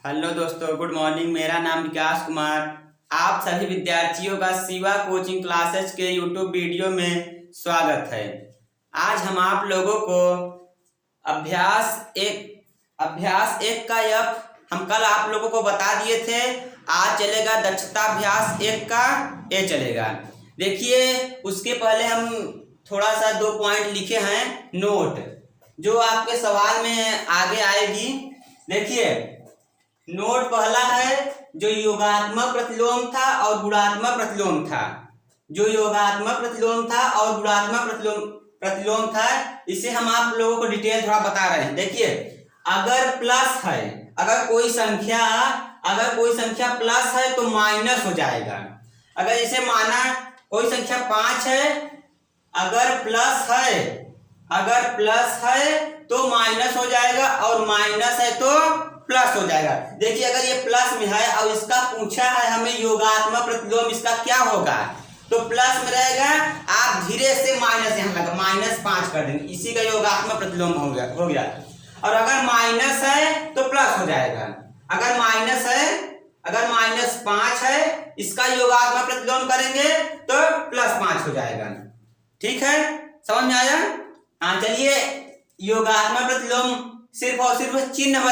Hello दोस्तों, good morning. मेरा नाम विकास कुमार। आप सभी विद्यार्थियों का शिवा कोचिंग क्लासेस के यूट्यूब वीडियो में स्वागत है। आज हम आप लोगों को अभ्यास एक का एफ हम कल आप लोगों को बता दिए थे। आज चलेगा दक्षता अभ्यास 1 का ए चलेगा। देखिए, उसके पहले हम थोड़ा सा 2 पॉइंट लिखे हैं नोट, जो आपके सवाल में आगे आएगी। देखिए, नोट पहला है जो योगात्मक प्रतिलोम था और गुणात्मक प्रतिलोम था। जो योगात्मक प्रतिलोम था और गुणात्मक प्रतिलोम था, इसे हम आप लोगों को डिटेल थोड़ा बता रहे हैं। देखिए, अगर प्लस है, अगर कोई संख्या प्लस है तो माइनस हो जाएगा। अगर इसे माना कोई संख्या 5 है, अगर प्लस है तो माइनस हो जाएगा और माइनस है तो प्लस हो जाएगा। देखिए, अगर ये प्लस में है और इसका पूछा है हमें योगात्मक प्रतिलोम, इसका क्या होगा, तो प्लस में रहेगा। आप धीरे से माइनस यहाँ लगा -5 कर देंगे, इसी का योगात्मक प्रतिलोम हो गया। और अगर माइनस है तो प्लस हो जाएगा। अगर -5 है, इसका योगात्मक प्रतिलोम करेंगे तो +5 हो जाएगा। ठीक है, समझ में आया? हाँ, चलिए। योगात्मक प्रतिलोम सिर्फ और सिर्फ चिन्ह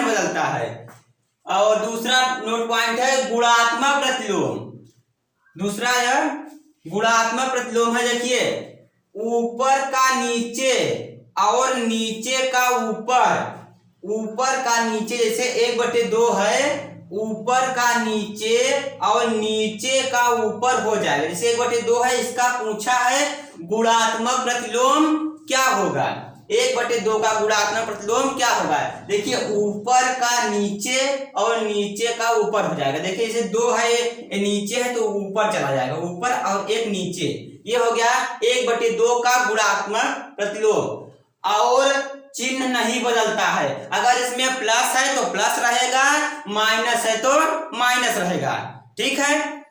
बदलता है। और दूसरा नोट पॉइंट है गुणात्मक प्रतिलोम। दूसरा है गुणात्मक प्रतिलोम है। देखिए, ऊपर का नीचे और नीचे का ऊपर का नीचे, जैसे 1/2 है, ऊपर का नीचे और नीचे का ऊपर हो जाएगा। जैसे 1/2 है, इसका पूछा है गुणात्मक प्रतिलोम क्या होगा। 1/2 का गुणात्मक प्रतिलोम क्या होगा। देखिए, ऊपर का नीचे और नीचे का ऊपर हो जाएगा। देखिए, इसे 2 है, ये नीचे है तो ऊपर चला जाएगा, ऊपर और एक नीचे। ये हो गया 1/2 का गुणात्मक प्रतिलोम। और चिन्ह नहीं बदलता है। अगर इसमें प्लस है तो प्लस रहेगा, माइनस है तो माइनस रहेगा। ठीक है,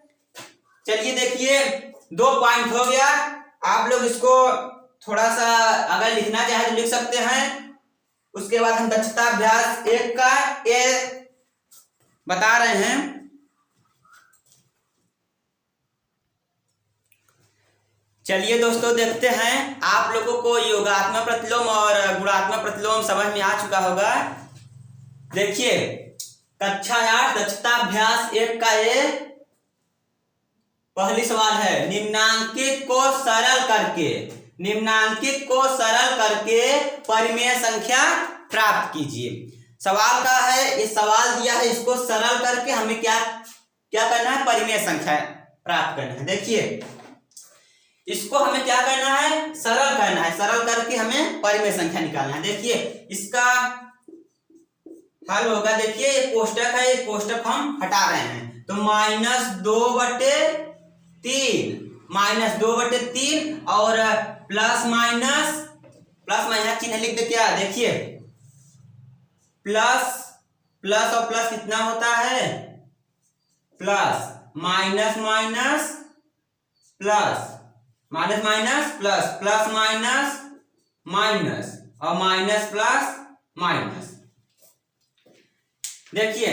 चलिए। देखिए, 2 पॉइंट हो गया। आप लोग इसको थोड़ा सा अगर लिखना चाहे तो लिख सकते हैं। उसके बाद हम दक्षता अभ्यास 1 का ए बता रहे हैं। चलिए दोस्तों, देखते हैं। आप लोगों को योगात्मक प्रतिलोम और गुणात्मक प्रतिलोम समझ में आ चुका होगा। देखिए, कक्षा 8 दक्षता अभ्यास 1 का ए पहली सवाल है, निम्नांकित को सरल करके परिमेय संख्या प्राप्त कीजिए। सवाल का है, इस सवाल दिया है, इसको सरल करके हमें क्या करना है, परिमेय संख्या प्राप्त करना है। देखिए, इसको हमें क्या करना है, सरल करना है। सरल करके हमें परिमेय संख्या निकालना है। देखिए, इसका हल होगा। देखिए, ये कोष्टक है, ये कोष्टक हम हटा रहे हैं तो -2/3 और प्लस माइनस चिन्ह लिख दे। क्या देखिए, प्लस और प्लस कितना होता है, plus minus minus plus, minus minus plus, plus minus minus और माइनस प्लस माइनस। देखिए,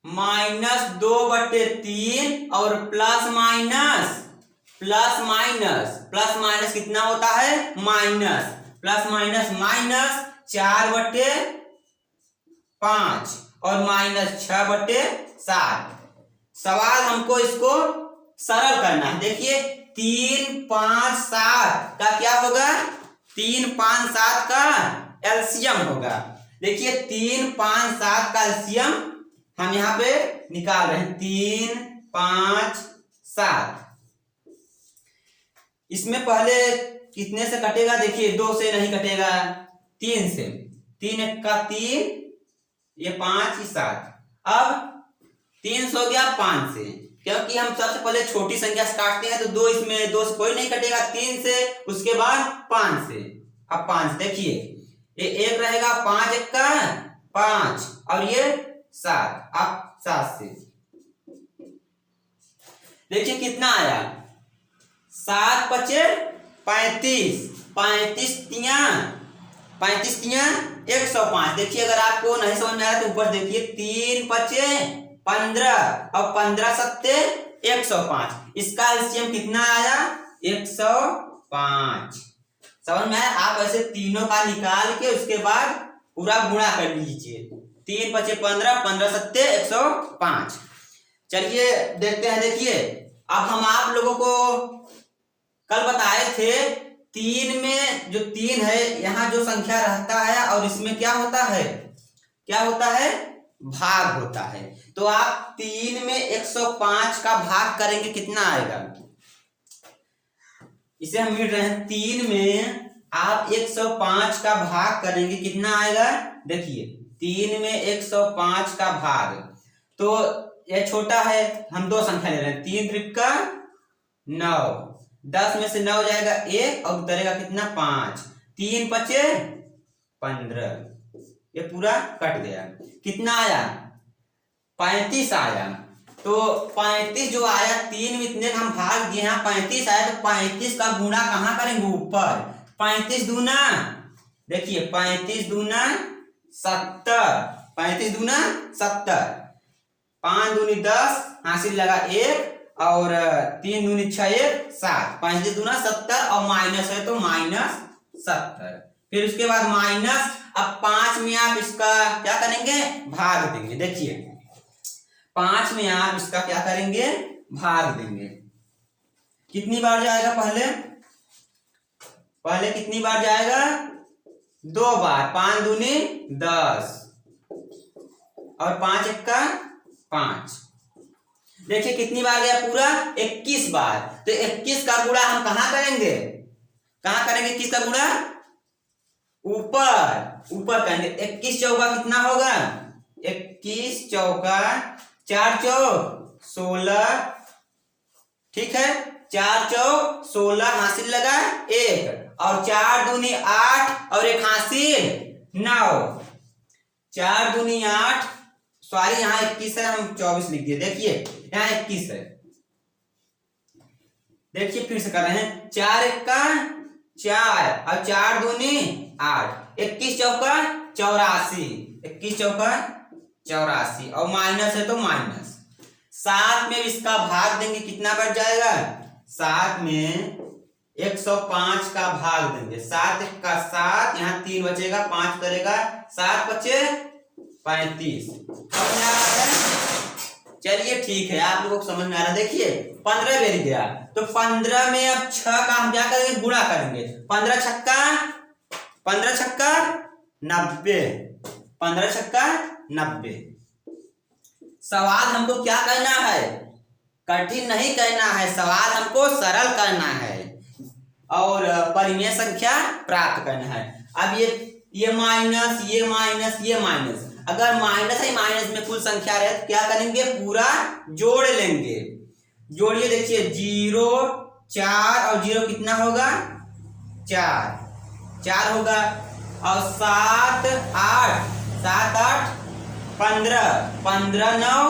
-2/3 और प्लस माइनस कितना होता है, माइनस, प्लस माइनस माइनस 4/5 और -6/7। सवाल हमको इसको सरल करना है। देखिए, 3, 5, 7 का क्या होगा, 3, 5, 7 का एलसीएम होगा। देखिए, 3, 5, 7 का एलसीएम हम यहाँ पे निकाल रहे हैं, 3, 5, 7। इसमें पहले कितने से कटेगा, देखिए 2 से नहीं कटेगा, 3 से। 3 1 का 3, ये 5 7। अब 3 हो गया 5 से, क्योंकि हम सबसे पहले छोटी संख्या से काटते हैं तो 2 इसमें 2 से कोई नहीं कटेगा, 3 से, उसके बाद 5 से। अब 5, देखिए ये 1 रहेगा, 5 1 का 5 और ये 7। अब 7 से देखिए कितना आया, 7 × 5 = 35, 35 × 35 तिया 105। देखिए अगर आपको नहीं समझ में आ रहा तो ऊपर देखिए, 3 पचे 15 और 15 सत्ते 105। इसका एलसीएम कितना आया? 105। समझ में आया? आप ऐसे तीनों का निकाल के उसके बाद पूरा गुणा कर लीजिए। 3 पचे 15, 15 सत्ते 105। चलिए देखते हैं। देखिए अब हम आप लोगों को कल बताए थे, 3 में जो 3 है यहाँ जो संख्या रहता है और इसमें क्या होता है, क्या होता है? भाग होता है। तो आप 3 में 105 का भाग करेंगे, कितना आएगा? इसे हम मिल रहे हैं, 3 में आप 105 का भाग करेंगे, कितना आएगा? देखिए 3 में 105 का भाग, तो यह छोटा है, हम दो संख्या ले रहे हैं। 3 त्रिका 9, 10 में से 9 जाएगा 1 और उतरेगा कितना? 5। 3 पचे 15, ये पूरा कट गया। कितना आया? 35 आया। तो 35 जो आया, 3 में इतने हम भाग दिए, यहाँ 35 आया, तो 35 का गुणा कहाँ करेंगे? ऊपर। 35 दूना, देखिए 35 दूना 70, 35 दूना 70, 5 दूनी 10, हासिल लगा 1 और 3 दूनी 6 1 7, 35 दूना 70 और माइनस है तो माइनस 70। फिर उसके बाद माइनस, अब 5 में आप इसका क्या करेंगे? भाग देंगे। देखिए 5 में आप इसका क्या करेंगे? भाग देंगे। कितनी बार जाएगा? पहले कितनी बार जाएगा? 2 बार। 5 दूनी 10 और 5 एक्का 5। देखिए कितनी बार गया? पूरा 21 बार। तो 21 का गुणा हम कहाँ करेंगे? कहाँ करेंगे 21 का गुणा? ऊपर करेंगे। 21 चौका कितना होगा? 21 चौका 4 चौक 16, ठीक है, 4 चौक 16, हासिल लगा 1 और 4 दूनी 8 और 1 हासिल 9, 4 दूनी 8, सॉरी यहाँ 21 है, हम 24 लिख दिए। देखिए यहाँ 21 है। देखिए फिर से कर रहे हैं, 4 एक्का 4 और 4 दूनी 8, 21 चौका 84, 21 चौका 84 और माइनस है तो माइनस। 7 में इसका भाग देंगे, कितना बच जाएगा? 7 में 105 का भाग देंगे। 7 का 7, यहाँ 3 बचेगा, 5 करेगा, 7 बचे 35। चलिए ठीक है, आप लोगों को समझ में आ रहा है। देखिए 15 बेर गया, तो 15 में अब 6 का हम क्या करेंगे? गुणा करेंगे। 15 छक्का 90, 15 छक्का 90। सवाल हमको क्या करना है? कठिन नहीं करना है, सवाल हमको सरल करना है और परिमेय संख्या प्राप्त करना है। अब ये माइनस, ये माइनस, ये माइनस, अगर माइनस है माइनस में कुल संख्या रहे तो क्या करेंगे? पूरा जोड़ लेंगे। जोड़िए, देखिए 0 4 और 0 कितना होगा? 4 होगा और 7 8 7 8 15, 15 9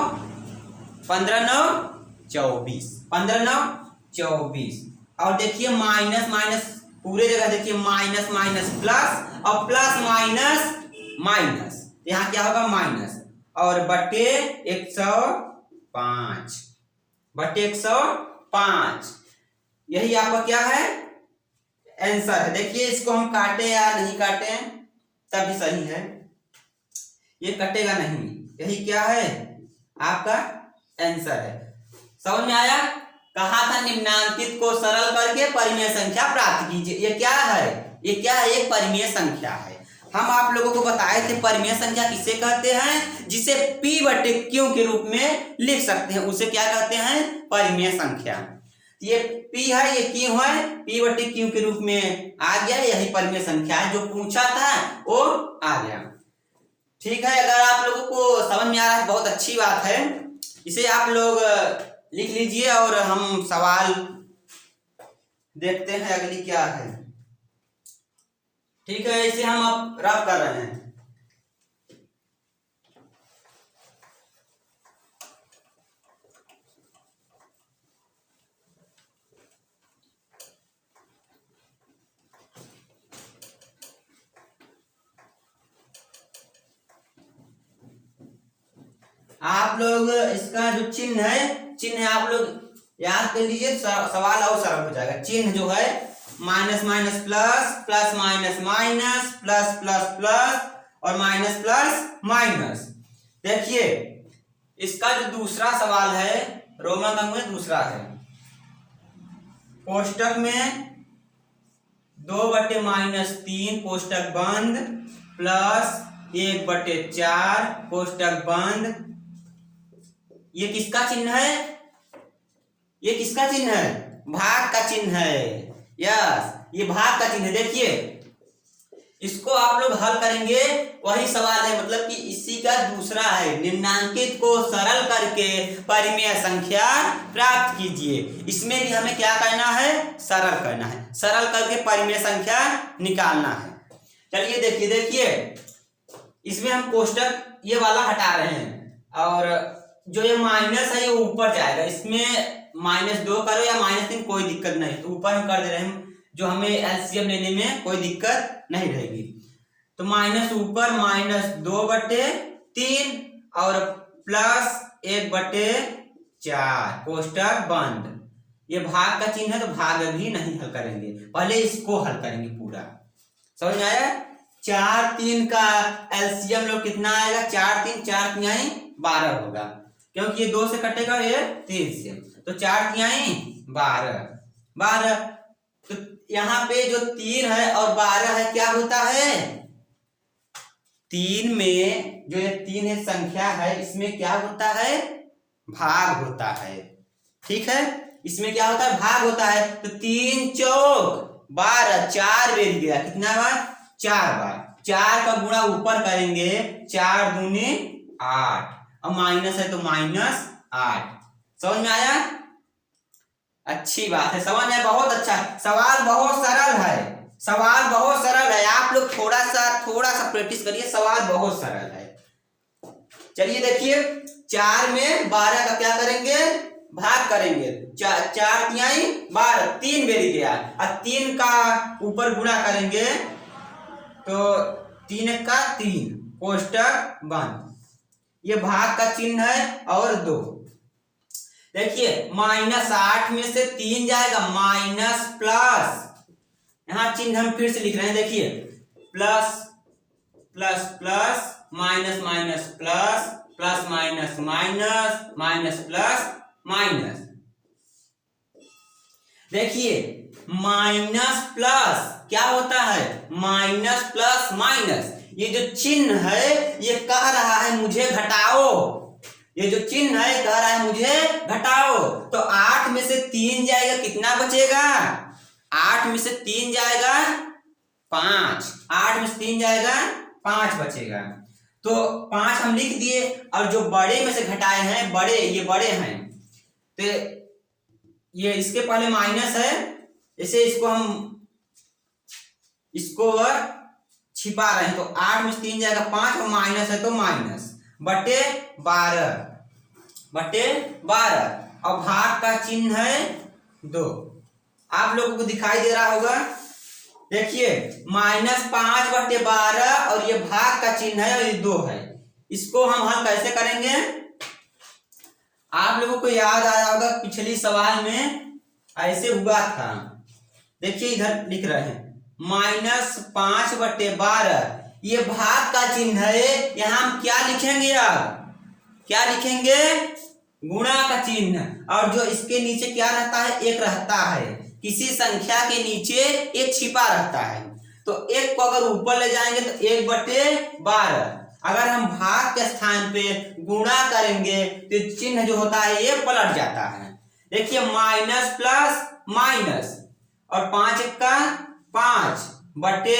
24, 15 9 24। और देखिए माइनस माइनस पूरे जगह, देखिए माइनस माइनस प्लस और प्लस माइनस माइनस, यहाँ क्या होगा? माइनस और बटे 105, बटे 105। यही आपका क्या है? आंसर है। देखिए इसको हम काटे या नहीं काटे तब भी सही है, ये कटेगा नहीं। यही क्या है? आपका आंसर है। समझ में आया? कहा था निम्नांकित को सरल करके परिमेय संख्या प्राप्त कीजिए। ये क्या है? ये क्या है? एक परिमेय संख्या है। हम आप लोगों को बताए थे परिमेय संख्या किसे कहते हैं? जिसे P बटे Q के रूप में लिख सकते हैं, उसे क्या कहते हैं? परिमेय संख्या। ये P है, ये Q है, P बटे Q के रूप में आ गया, यही परिमेय संख्या है। जो पूछा था वो आ गया। ठीक है, अगर आप लोगों को समझ में आ रहा है बहुत अच्छी बात है। इसे आप लोग लिख लीजिए और हम सवाल देखते हैं अगली क्या है। ठीक है, इसे हम अब रफ कर रहे हैं। आप लोग इसका जो चिन्ह है आप लोग याद कर लीजिए, सवाल और सरल हो जाएगा। चिन्ह जो है minus minus plus, plus minus minus, plus plus plus और माइनस प्लस माइनस। देखिए इसका जो दूसरा सवाल है रोमन अंक में दूसरा है, कोष्टक में 2/-3 कोष्टक बंद प्लस 1/4 कोष्टक बंद। ये किसका चिन्ह है? ये किसका चिन्ह है? भाग का चिन्ह है। यस, ये भाग का चिन्ह है। देखिए इसको आप लोग हल करेंगे, वही सवाल है, मतलब कि इसी का दूसरा है, निम्नांकित को सरल करके परिमेय संख्या प्राप्त कीजिए। इसमें भी हमें क्या करना है? सरल करना है, सरल करके परिमेय संख्या निकालना है। चलिए देखिए इसमें हम कोष्टक ये वाला हटा रहे हैं और जो ये माइनस है ये ऊपर जाएगा। इसमें -2 करो या -3 कोई दिक्कत नहीं, तो ऊपर हम कर दे रहे हैं, जो हमें एलसीएम लेने में कोई दिक्कत नहीं रहेगी। तो माइनस ऊपर -2/3 और प्लस 1/4 कोष्टक बंद। ये भाग का चिन्ह है तो भाग भी नहीं हल करेंगे, पहले इसको हल करेंगे पूरा। समझ में आया? 4 3 का एलसीएम लोग कितना आएगा? 4 3 12 होगा, क्योंकि ये 2 से कटेगा, ये 3 से, तो 4 3 12। तो यहाँ पे जो 3 है और 12 है क्या होता है? 3 में जो ये 3 है संख्या है, इसमें क्या होता है? भाग होता है। ठीक है, इसमें क्या होता है? भाग होता है। तो 3 चौक 12, 4 बेर गया, कितना बार? 4 बार। 4 का गुणा ऊपर करेंगे, 4 दूनी 8 और माइनस है तो -8। समझ में आया? अच्छी बात है, समझ में, बहुत अच्छा। सवाल बहुत सरल है, सवाल बहुत सरल है। आप लोग थोड़ा सा प्रैक्टिस करिए, सवाल बहुत सरल है। चलिए देखिए 4 में 12 का क्या करेंगे? भाग करेंगे। 4 3 12, 3 बेरी गया और 3 का ऊपर गुणा करेंगे तो 3 का 3 कोष्टक बंद। ये भाग का चिन्ह है और 2। देखिए -8 में से 3 जाएगा, माइनस प्लस, यहां चिन्ह हम फिर से लिख रहे हैं। देखिए plus plus plus, minus minus plus, plus minus minus, minus plus minus. देखिए माइनस प्लस क्या होता है? Minus plus minus. ये जो चिन्ह है ये कह रहा है मुझे घटाओ, ये जो चिन्ह है कह रहा है मुझे घटाओ। तो 8 में से 3 जाएगा, कितना बचेगा? 8 में से 3 जाएगा 5, 8 में से 3 जाएगा 5 बचेगा। तो 5 हम लिख दिए और जो बड़े में से घटाए हैं, ये बड़े हैं, तो ये इसके पहले माइनस है, इसे इसको छिपा रहे हैं। तो 8 में से 3 जाएगा 5 और माइनस है तो माइनस बटे 12 और भाग का चिन्ह है 2। आप लोगों को दिखाई दे रहा होगा। देखिए -5/12 और ये भाग का चिन्ह है और ये 2 है। इसको हम हल कैसे करेंगे? आप लोगों को याद आया होगा पिछली सवाल में ऐसे हुआ था। देखिए इधर लिख रहे हैं -5/12, ये भाग का चिन्ह है। यहां हम क्या लिखेंगे? अब क्या लिखेंगे? गुणा का चिन्ह। और जो इसके नीचे क्या रहता है? 1 रहता है। किसी संख्या के नीचे 1 छिपा रहता है, तो 1 को अगर ऊपर ले जाएंगे तो 1/12। अगर हम भाग के स्थान पे गुणा करेंगे तो चिन्ह जो होता है ये पलट जाता है। देखिए माइनस प्लस माइनस और 5 का 5 बटे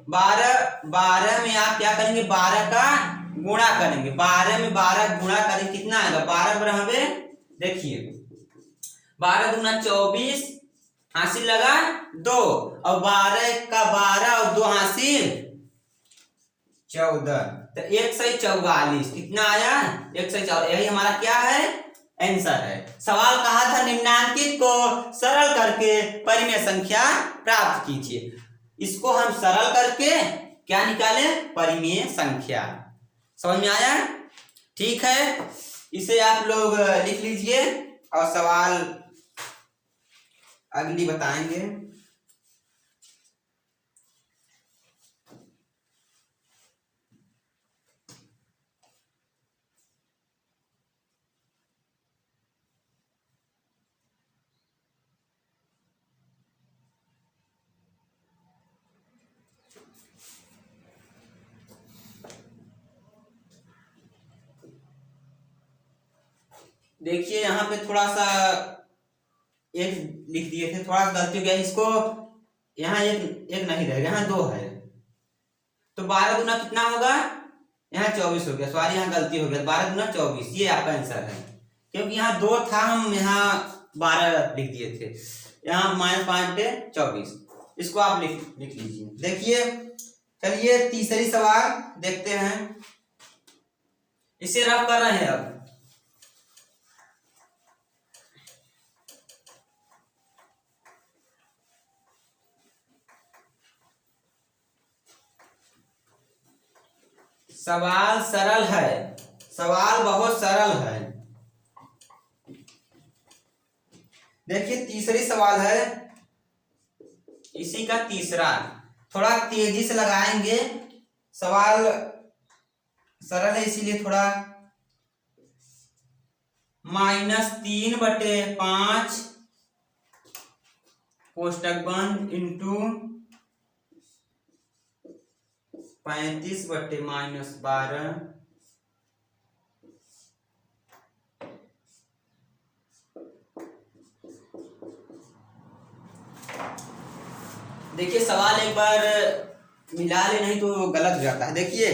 12 में आप क्या करेंगे? 12 का गुणा करेंगे। 12 में 12 गुणा करेंगे, कितना आएगा? 12 बराबर, देखिए 12 दूना 24, हासिल लगा 2 और 12 का 12 और 2 हासिल 14, तो 1 से 44 कितना आया? 1 से 4। यही हमारा क्या है? आंसर है। सवाल कहा था निम्नांकित को सरल करके परिमेय संख्या प्राप्त कीजिए। इसको हम सरल करके क्या निकाले? परिमेय संख्या। समझ में आया? ठीक है, इसे आप लोग लिख लीजिए और सवाल अगली बताएंगे। देखिए यहाँ पे थोड़ा सा एक लिख दिए थे, थोड़ा सा गलती हो गया, इसको यहाँ एक नहीं रहेगा, यहाँ 2 है, तो 12 गुना कितना होगा, यहाँ 24 हो गया। सॉरी यहाँ गलती हो गया, 12 गुना 24 ये आपका आंसर है, क्योंकि यहाँ 2 था, हम यहाँ 12 लिख दिए थे, यहाँ -5 24, इसको आप लिख लीजिए। देखिए चलिए तीसरी सवाल देखते हैं, इसे रफ कर रहे हैं। अब सवाल सरल है, सवाल बहुत सरल है। देखिए तीसरी सवाल है, इसी का तीसरा, थोड़ा तेजी से लगाएंगे, सवाल सरल है इसीलिए थोड़ा। -3/5 कोष्टक बंद इंटू 35/-12 देखिए सवाल एक बार मिला ले, नहीं तो गलत हो जाता है। देखिए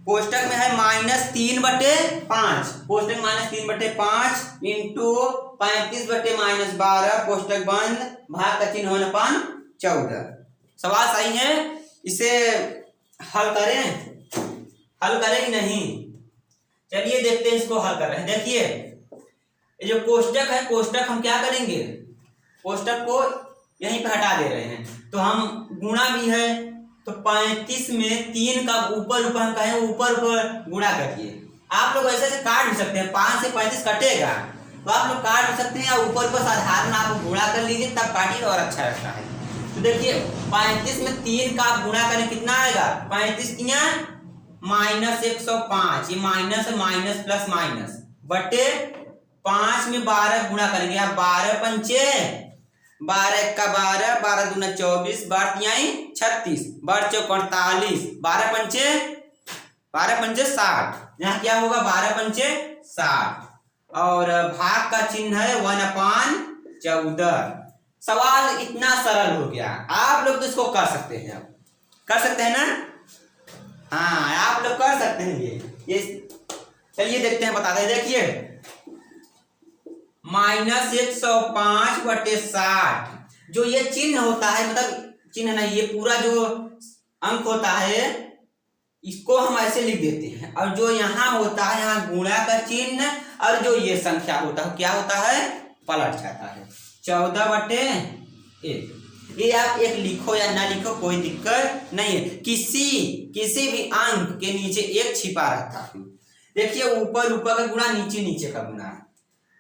कोष्टक में है -3/5, कोष्टक -3/5 इंटू 35/-12 कोष्टक बंद, भाग का चिन्ह 1/14। सवाल सही है, इसे हल करें कि नहीं, चलिए देखते हैं इसको हल कर रहे हैं। देखिए ये जो कोष्टक है, कोष्टक हम क्या करेंगे, कोष्टक को यहीं पे हटा दे रहे हैं, तो हम गुणा भी है, तो 35 में 3 का ऊपर हम कहें ऊपर गुणा करिए। आप लोग ऐसे काट भी सकते हैं, 5 से 35 कटेगा तो आप लोग काट भी सकते हैं, या ऊपर साधारण आप गुणा कर लीजिए, तब काटिए और अच्छा रहता है। तो देखिए 35 में 3 का आप गुणा करें कितना आएगा, 35 तिया -105, ये माइनस है, माइनस प्लस माइनस बटे 5 में 12 गुणा करेंगे, आप 12 पंचे 12 1 का 12, 12 दूना 24, 12 तियाई 36, 12 चौक 48, 12 पंचे 60, यहाँ क्या होगा 12 पंचे 60, और भाग का चिन्ह है 1/14। सवाल इतना सरल हो गया, आप लोग तो इसको कर सकते हैं, कर सकते हैं ना, हाँ आप लोग कर सकते हैं ये चलिए देखते हैं, बताते हैं। देखिए -105/60, जो ये चिन्ह होता है, मतलब चिन्ह नहीं, ये पूरा जो अंक होता है इसको हम ऐसे लिख देते हैं, और जो यहाँ होता है, यहाँ गुणा का चिन्ह, और जो ये संख्या होता है क्या होता है, पलट जाता है, 14/1। ये आप एक लिखो या ना लिखो कोई दिक्कत नहीं है, किसी भी अंक के नीचे एक छिपा रहता है। देखिए ऊपर का गुणा, नीचे का गुणा,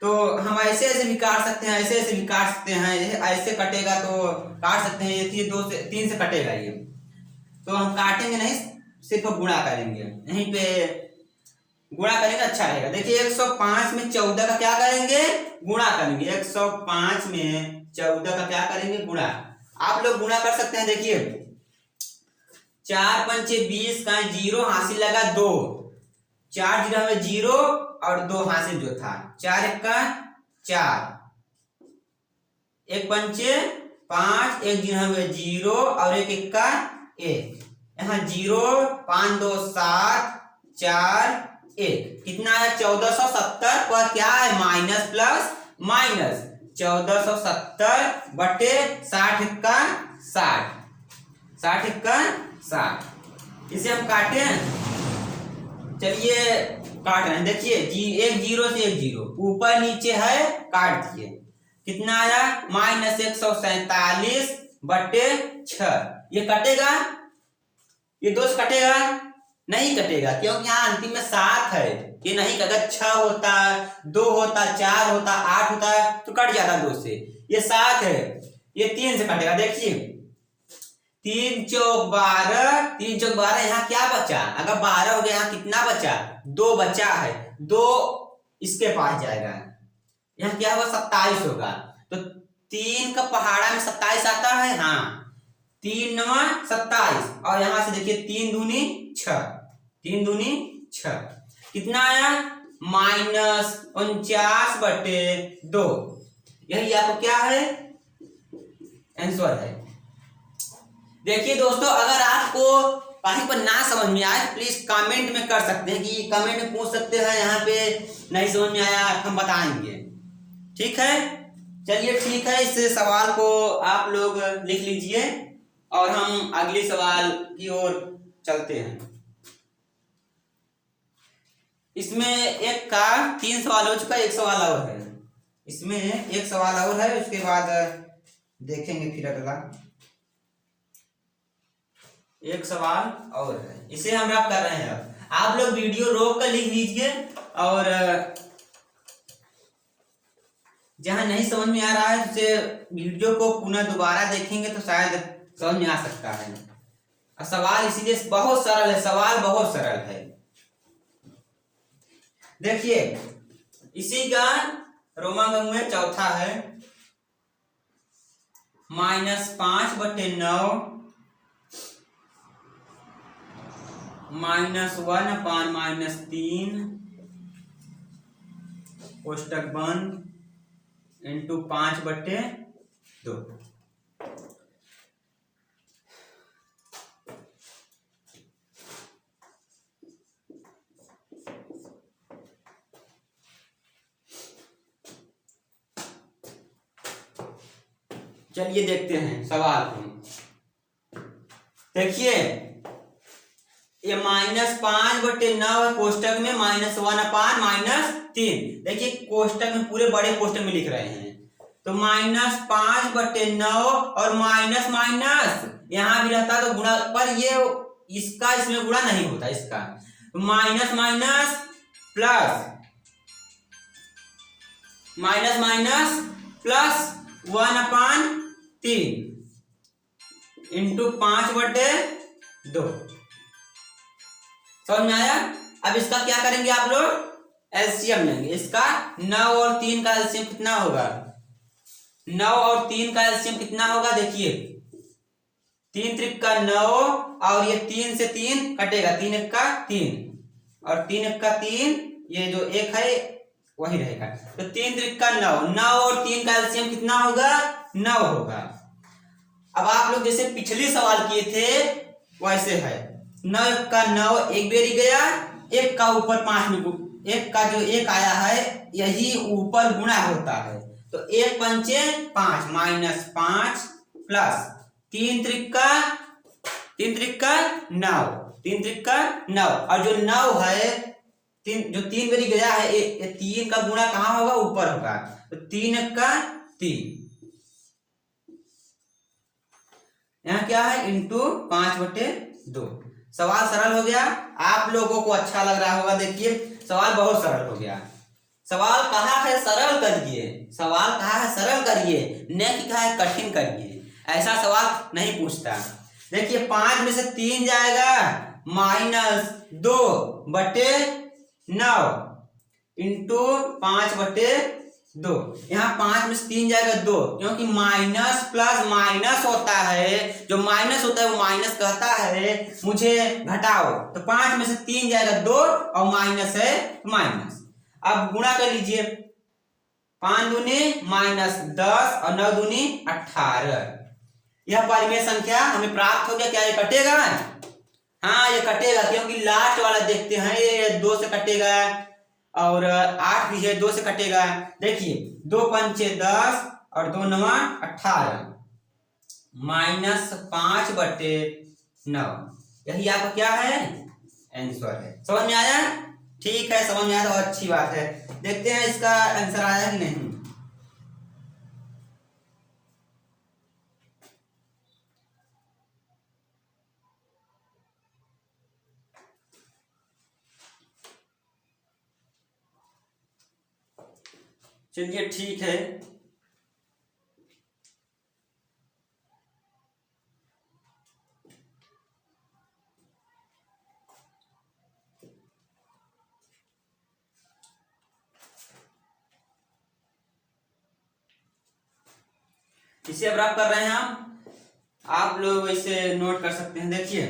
तो हम ऐसे भी काट सकते हैं, ऐसे भी काट सकते हैं, ऐसे कटेगा तो काट सकते हैं, ये 2 से 3 से कटेगा ये, तो हम काटेंगे नहीं, सिर्फ गुणा करेंगे, यहीं पे गुणा करेंगे, अच्छा रहेगा। देखिए 105 में 14 का क्या करेंगे, गुणा करेंगे, 105 में 14 का क्या करेंगे, गुणा। आप लोग गुणा कर सकते हैं। देखिए 4 पंचे 20 का 0 हासिल लगा 2, 4 जीरो में 0 और 2 हासिल जो था, 4 1 का 4, 1 पंचे 5, 1 जीरो में 0 और 1 1 का 1, यहाँ 0 5 2 7 4 1, कितना है 1470 पर क्या है माइनस प्लस माइनस, 1470/60 का 60 का 60, इसे हम काटे, चलिए काट रहे हैं। देखिए एक 0 से 1 0 ऊपर नीचे है, काट दिए, कितना आया -147/6, ये कटेगा, ये 2 से कटेगा, नहीं कटेगा, क्योंकि यहाँ अंतिम में 7 है। ये नहीं, अगर 6 होता, 2 होता, 4 होता, 8 होता तो कट जाता 2 से। ये 7 है, ये 3 से कटेगा। देखिए 3 चौक 12, 3 चौक 12, यहाँ क्या बचा? अगर 12 हो गया, यहाँ कितना बचा? 2 बचा है, 2 इसके पास जाएगा, यहाँ क्या होगा? 27 होगा। तो 3 का पहाड़ा में 27 आता है। हाँ, 3 9 27, और यहां से देखिए 3 दूनी 6, 3 दूनी 6, कितना आया? -49/2। यही आपको क्या है? आंसर है। देखिए दोस्तों, अगर आपको कहीं पर ना समझ में आए प्लीज कमेंट में कर सकते हैं, कि कमेंट में पूछ सकते हैं, यहाँ पे नहीं समझ में आया हम बताएंगे। ठीक है, चलिए ठीक है, इस सवाल को आप लोग लिख लीजिए और हम अगले सवाल की ओर चलते हैं। इसमें एक का 3 सवाल हो चुका है, एक सवाल और है। इसमें एक सवाल और है, उसके बाद देखेंगे फिर अगला। एक सवाल और है, इसे हम रब कर रहे हैं। अब आप लोग वीडियो रोक कर लिख लीजिए, और जहां नहीं समझ में आ रहा है उसे वीडियो को पुनः दोबारा देखेंगे तो शायद समझ में आ सकता है। सवाल इसीलिए बहुत सरल है, सवाल बहुत सरल है। देखिए इसी का रोमांगन में चौथा है, -5/9 -1/-3 कोष्टक बंद इंटू 5/2। चलिए देखते हैं सवाल को। देखिए ये -5/9 कोष्टक में -1/-3। देखिए कोष्टक में पूरे बड़े कोष्टक में लिख रहे हैं, तो -5/9 और माइनस माइनस यहाँ भी रहता तो गुणा, पर ये इसका इसमें गुणा नहीं होता, इसका minus minus plus, minus minus plus 1/3 into 5/2। समझ में आया? अब इसका क्या करेंगे आप लोग? एलसीएम लेंगे। इसका 9 और 3 का एलसीएम कितना होगा? 9 और 3 का एलसीएम कितना होगा? देखिए 3 त्रिक का 9, और ये 3 से 3 कटेगा, 3 एक का 3 और 3 एक का 3, ये जो एक है वही रहेगा। तो 3 त्रिक का 9, 9 और 3 का एलसीएम कितना होगा? 9 होगा। अब आप लोग जैसे पिछले सवाल किए थे वैसे है, 9 का 9 एक बेरी गया, एक का ऊपर 5 में, एक का जो एक आया है यही ऊपर गुणा होता है, तो 1 पंचे 5 -5 प्लस 3 त्रिक का 9, 3 त्रिक का 9, और जो 9 है जो 3 बेरी गया है, 3 का गुणा कहाँ होगा? ऊपर होगा, तो 3 का 3, यहाँ क्या है? इंटू 5/2। सवाल सरल हो गया, आप लोगों को अच्छा लग रहा होगा। देखिए सवाल बहुत सरल हो गया। सवाल कहा है सरल करिए, सवाल कहा है सरल करिए, नेक्स्ट कहा है कठिन करिए। ऐसा सवाल नहीं पूछता। देखिए 5 में से 3 जाएगा, -2/9 इंटू 5/2। यहाँ 5 में से 3 जाएगा 2, क्योंकि माइनस प्लस माइनस होता है, जो माइनस होता है वो माइनस कहता है मुझे घटाओ, तो 5 में से 3 जाएगा 2 और माइनस है माइनस। अब गुणा कर लीजिए, 5 दूनी -10 और 9 दूनी 18। यह परिमेय संख्या हमें प्राप्त हो गया। क्या ये कटेगा? हाँ ये कटेगा, क्योंकि लास्ट वाला देखते हैं, ये 2 से कटेगा और 8 भी है, 2 से कटेगा। देखिए 2 पंचे 10 और 2 9 18 -5/9। यही आपका क्या है? आंसर है। समझ में आया? ठीक है, समझ में आया तो अच्छी बात है। देखते हैं इसका आंसर आया कि नहीं। चलिए ठीक है। इसे अब रब कर रहे हैं हम, आप लोग इसे नोट कर सकते हैं। देखिए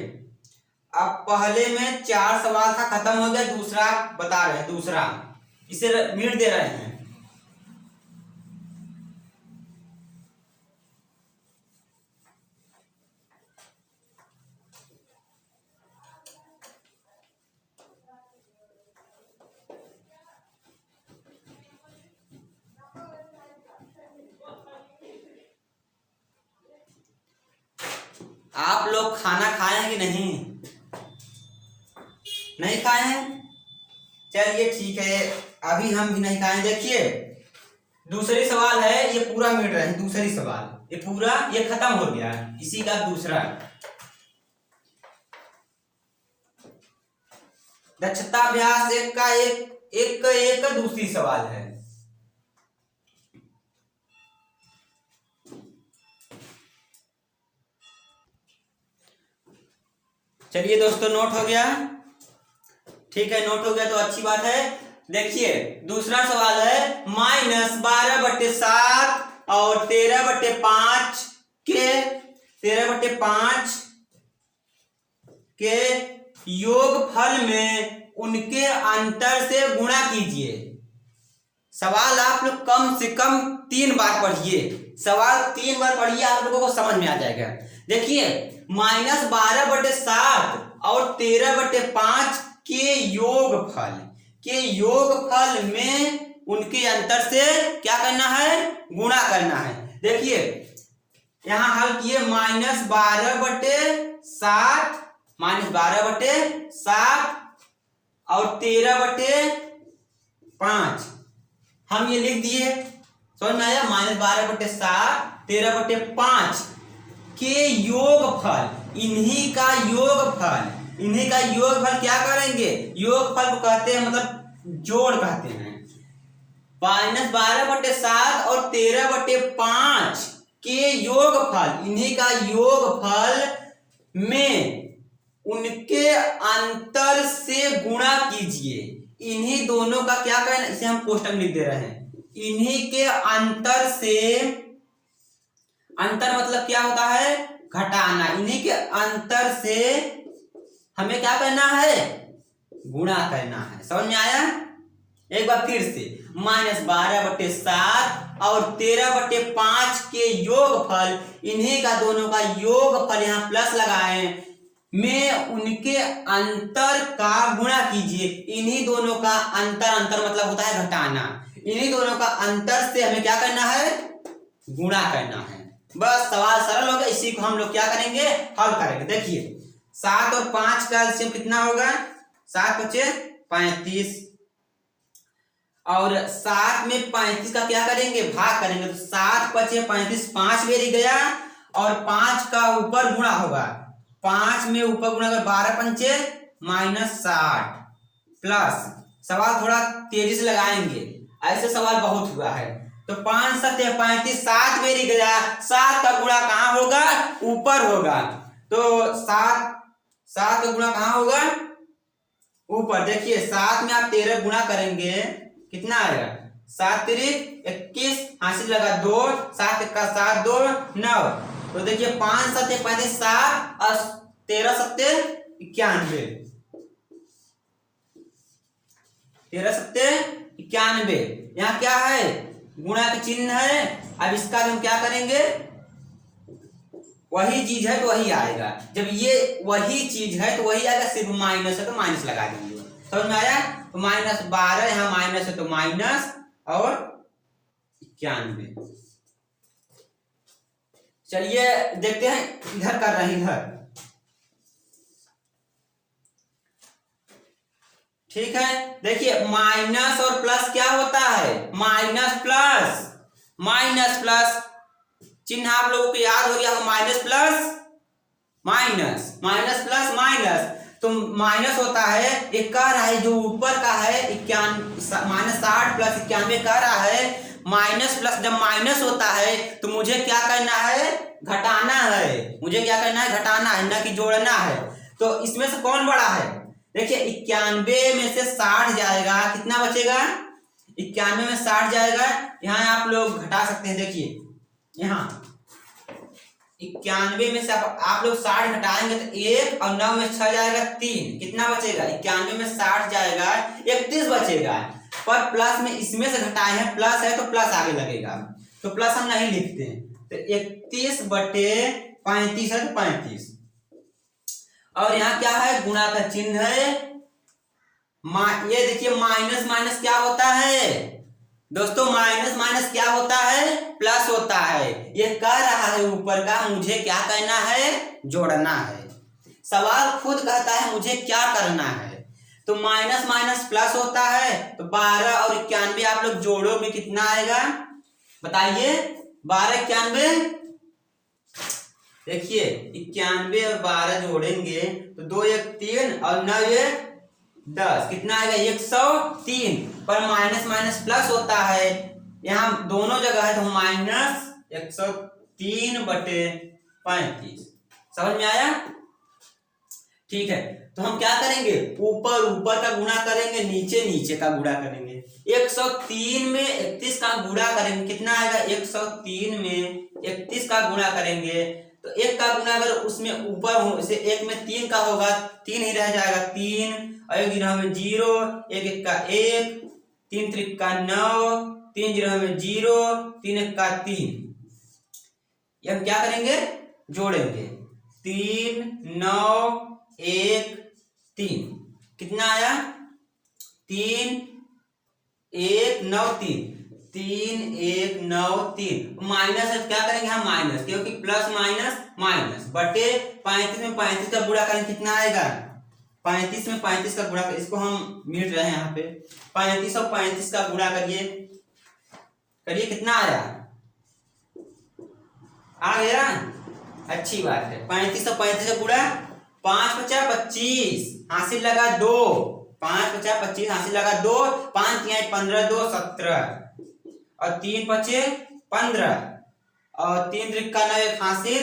अब पहले में 4 सवाल था, खत्म हो गया, दूसरा बता रहे हैं, दूसरा इसे मिनट दे रहे हैं। आप लोग खाना खाए हैं कि नहीं? नहीं खाए हैं? चलिए ठीक है, अभी हम भी नहीं खाए। देखिए दूसरी सवाल है, ये पूरा मिट रहे हैं। दूसरी सवाल ये पूरा, ये खत्म हो गया, इसी का दूसरा दक्षता अभ्यास 1 का एक दूसरी सवाल है। चलिए दोस्तों, नोट हो गया? ठीक है, नोट हो गया तो अच्छी बात है। देखिए दूसरा सवाल है, -12/7 और 13/5 के योगफल में उनके अंतर से गुणा कीजिए। सवाल आप लोग कम से कम 3 बार पढ़िए, सवाल 3 बार पढ़िए, आप लोगों को समझ में आ जाएगा। देखिए -12/7 और 13/5 के योगफल में उनके अंतर से क्या करना है? गुणा करना है। देखिए यहां हल किए, -12/7 और 13/5 हम ये लिख दिए, समझ में आया? -12/7 13/5 के योगफल, इन्हीं का योगफल क्या करेंगे? योगफल को कहते हैं, मतलब जोड़ कहते हैं। -12/7 और 13/5 के योगफल, इन्हीं का योगफल में उनके अंतर से गुणा कीजिए। इन्हीं दोनों का क्या करना, इसे हम कोष्टक लिख दे रहे हैं। इन्हीं के अंतर से, अंतर मतलब क्या होता है? घटाना। इन्हीं के अंतर से हमें क्या करना है? गुणा करना है। समझ में आया? एक बार फिर से, -12/7 और 13/5 के योगफल, इन्हीं का दोनों का योगफल, यहाँ प्लस लगाए, में उनके अंतर का गुणा कीजिए। इन्हीं दोनों का अंतर मतलब होता है घटाना। इन्हीं दोनों का अंतर से हमें क्या करना है? गुणा करना है। बस सवाल सरल हो गया, इसी को हम लोग क्या करेंगे? हल करेंगे। देखिए 7 और 5 का एलसीएम कितना होगा? 7 × 5 = 35 और 7 में 35 का क्या करेंगे? भाग करेंगे। तो 7 × 5 = 35, 5 बेरी गया और 5 का ऊपर गुणा होगा। 5 में ऊपर गुणा कर 12 × 5 = -60 प्लस, सवाल थोड़ा तेजी से लगाएंगे, ऐसे सवाल बहुत हुआ है। तो 5 × 7 = 35, 7 बेरी गया, 7 का गुणा कहाँ होगा? ऊपर होगा। तो 7 का गुणा कहाँ होगा? ऊपर। देखिए 7 में आप 13 गुणा करेंगे, कितना आएगा? 7 × 3 = 21, हासिल लगा 2, 7 × 1 = 7, 2 = 9। तो देखिए 5 × 7 = 35, 7 और 13 × 7 = 91, 13 × 7 = 91। यहाँ क्या है? गुणा का चिन्ह है। अब इसका हम क्या करेंगे? वही चीज है तो वही आएगा। जब ये वही चीज है तो वही आएगा, सिर्फ माइनस है तो माइनस लगा देंगे। समझ में आया? तो -12, यहाँ माइनस है तो माइनस और 91। चलिए देखते हैं, इधर कर रहे हैं, इधर। ठीक है, देखिए माइनस और प्लस क्या होता है? माइनस प्लस चिन्ह आप लोगों को याद हो गया हो, माइनस प्लस माइनस। तो माइनस होता है, एक कह रहा है जो ऊपर का है -60 + 91 कह रहा है माइनस प्लस जब माइनस होता है तो मुझे क्या करना है, घटाना है। मुझे क्या करना है, घटाना है, ना कि जोड़ना है। तो इसमें से कौन बड़ा है? देखिए 91 में से 60 जाएगा, कितना बचेगा? 91 में 60 जाएगा। यहाँ आप लोग घटा सकते हैं। देखिए यहाँ 91 में से आप लोग 60 घटाएंगे तो 1 और 9 में 6 जाएगा 3, कितना बचेगा? 91 में 60 जाएगा 31 बचेगा। पर प्लस में इसमें से घटाए हैं, प्लस है तो प्लस आगे लगेगा, तो प्लस हम नहीं लिखते हैं। तो 31/35 है तो 35। और यहाँ क्या है, गुणा का चिन्ह है। ये देखिए माइनस माइनस क्या होता है दोस्तों, माइनस माइनस क्या होता है, प्लस होता है। ये कह रहा है ऊपर का मुझे क्या करना है, जोड़ना है। सवाल खुद कहता है मुझे क्या करना है। तो माइनस माइनस प्लस होता है, तो 12 और 91 आप लोग जोड़ोगे कितना आएगा बताइए? 12 91, देखिए 91 और 12 जोड़ेंगे तो 2 1 3 और 9 1 10, कितना आएगा? 103। पर माइनस माइनस प्लस होता है, यहाँ दोनों जगह है तो माइनस 103/35। समझ में आया? ठीक है, तो हम क्या करेंगे, ऊपर ऊपर का गुणा करेंगे, नीचे नीचे का गुणा करेंगे। 103 में 31 का गुणा करेंगे, कितना आएगा? 103 में 31 का गुणा करेंगे तो 1 का गुणा अगर उसमें ऊपर हो, इसे 1 में 3 का होगा, 3 ही रह जाएगा 3, और 1 जीरो में 0, 1 1 का 1, 3 3 का 9, 3 जीरो में 0, 3 1 का 3। ये हम क्या करेंगे, जोड़ेंगे। 3 9 1 3, कितना आया? 3 1 9 3, 3 1 9 3। माइनस है क्या करेंगे हम, माइनस, क्योंकि प्लस माइनस माइनस बटे 35 में 35 का गुणा करेंगे, कितना आएगा? 35 में 35 का गुणा, इसको हम मिट रहे हैं यहाँ पे। 35 और 35 का गुणा करिए, करिए, कितना आया? आ गया, अच्छी बात है। 35 और 35 का गुणा, 5 5 25 हासिल लगा 2, 5 5 25 हासिल लगा 2, 5 3 15 2 17, और 3 5 15, और 3 3 का 9 1 हासिल